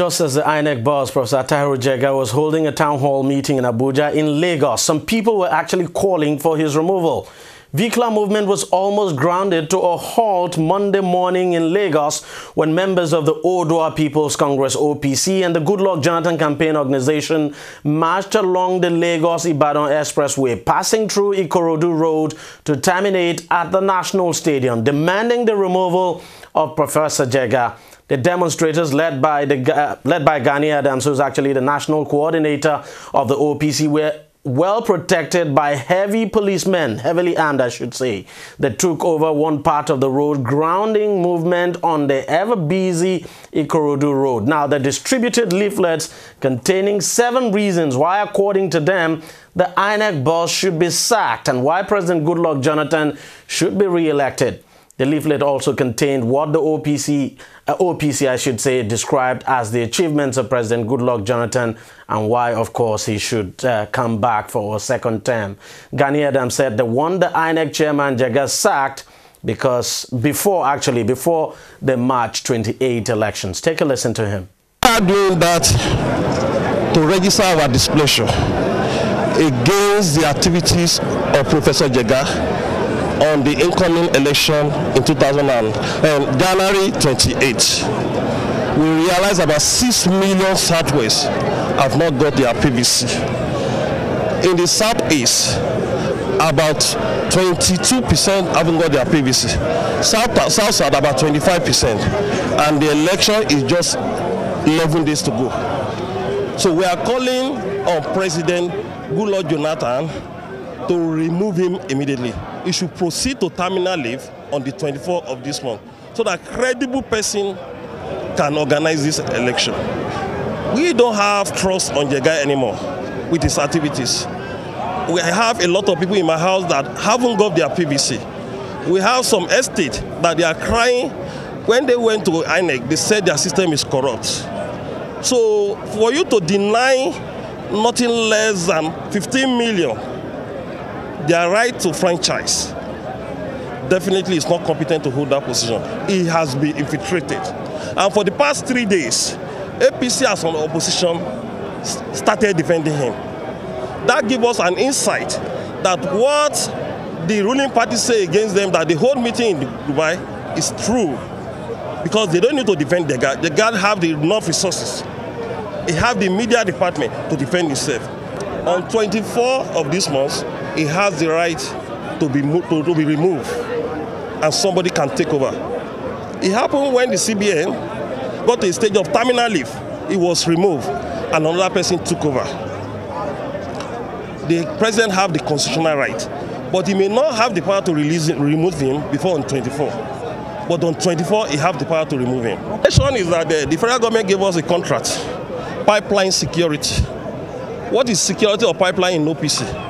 just as the INEC boss, Professor Jega, was holding a town hall meeting in Abuja in Lagos, some people were actually calling for his removal. Vehicular movement was almost grounded to a halt Monday morning in Lagos when members of the Odua People's Congress OPC and the Goodluck Jonathan Campaign Organization marched along the Lagos-Ibadan Expressway, passing through Ikorodu Road to terminate at the National Stadium, demanding the removal of Professor Jega. The demonstrators, led by Gani Adams, who's actually the national coordinator of the OPC, were well protected by heavy policemen, heavily armed I should say, that took over one part of the road, grounding movement on the ever-busy Ikorodu Road. Now, they distributed leaflets containing 7 reasons why, according to them, the INEC boss should be sacked and why President Goodluck Jonathan should be re-elected. The leaflet also contained what the OPC, I should say, described as the achievements of President Goodluck Jonathan and why, of course, he should come back for a second term. Gani Adams said they want the INEC chairman Jega sacked because before the March 28 elections. Take a listen to him. We are doing that to register our displeasure against the activities of Professor Jega on the incoming election in January 28. We realize about 6 million Southwest have not got their PVC. In the Southeast, about 22% haven't got their PVC. South about 25%. And the election is just 11 days to go. So we are calling on President Goodluck Jonathan to remove him immediately. He should proceed to terminal leave on the 24th of this month so that a credible person can organize this election. We don't have trust on Jega anymore with his activities. We have a lot of people in my house that haven't got their PVC. We have some estate that they are crying. When they went to INEC, they said their system is corrupt. So for you to deny nothing less than 15 million their right to franchise, definitely is not competent to hold that position. He has been infiltrated. And for the past 3 days, APC as an opposition started defending him. That gives us an insight that what the ruling party say against them, that the whole meeting in Dubai is true. Because they don't need to defend the guard. The guard have enough resources. He have the media department to defend himself. On 24th of this month, he has the right to be removed and somebody can take over. It happened when the CBN got to a stage of terminal leave. He was removed and another person took over. The president have the constitutional right, but he may not have the power to remove him before on 24. But on 24, he have the power to remove him. The question is that the federal government gave us a contract, pipeline security. What is security of pipeline in OPC?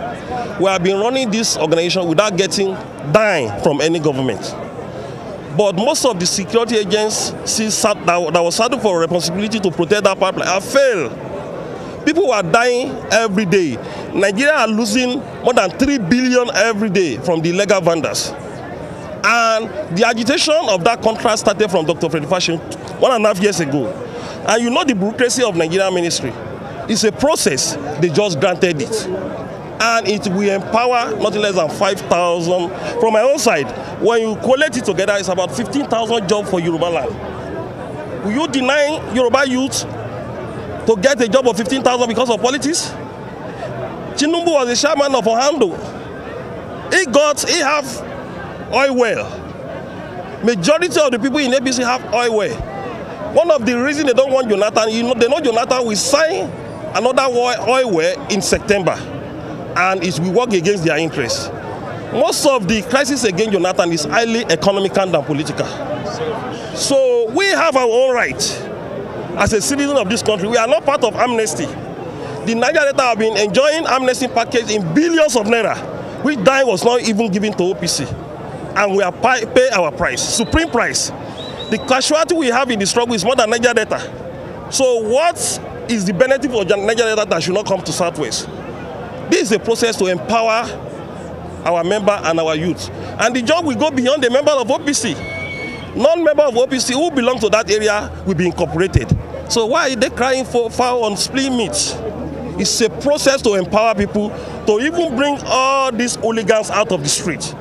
We have been running this organization without getting dime from any government. But most of the security agencies that was saddled for responsibility to protect that pipeline have failed. People are dying every day. Nigeria are losing more than 3 billion every day from the illegal vendors. And the agitation of that contract started from Dr. Freddy Fashion 1.5 years ago. And you know the bureaucracy of Nigerian ministry. It's a process, they just granted it. And it will empower nothing less than 5,000. From my own side, when you collect it together, it's about 15,000 jobs for Yoruba land. Will you deny Yoruba youth to get a job of 15,000 because of politics? Tinubu was the chairman of Ohando. He have oil well. Majority of the people in APC have oil well. One of the reasons they don't want Jonathan, they know Jonathan will sign another oil well in September. And it will work against their interests. Most of the crisis against Jonathan is highly economical than political. So we have our own right as a citizen of this country. We are not part of amnesty. The Niger Delta have been enjoying amnesty package in billions of naira, which dime was not even given to OPC. And we are pay our price, supreme price. The casualty we have in the struggle is more than Niger Delta. So what is the benefit of Niger Delta that should not come to Southwest? This is a process to empower our member and our youth. And the job will go beyond the member of OPC. Non-member of OPC who belong to that area will be incorporated. So why are they crying for foul on split meat? It's a process to empower people to even bring all these hooligans out of the street.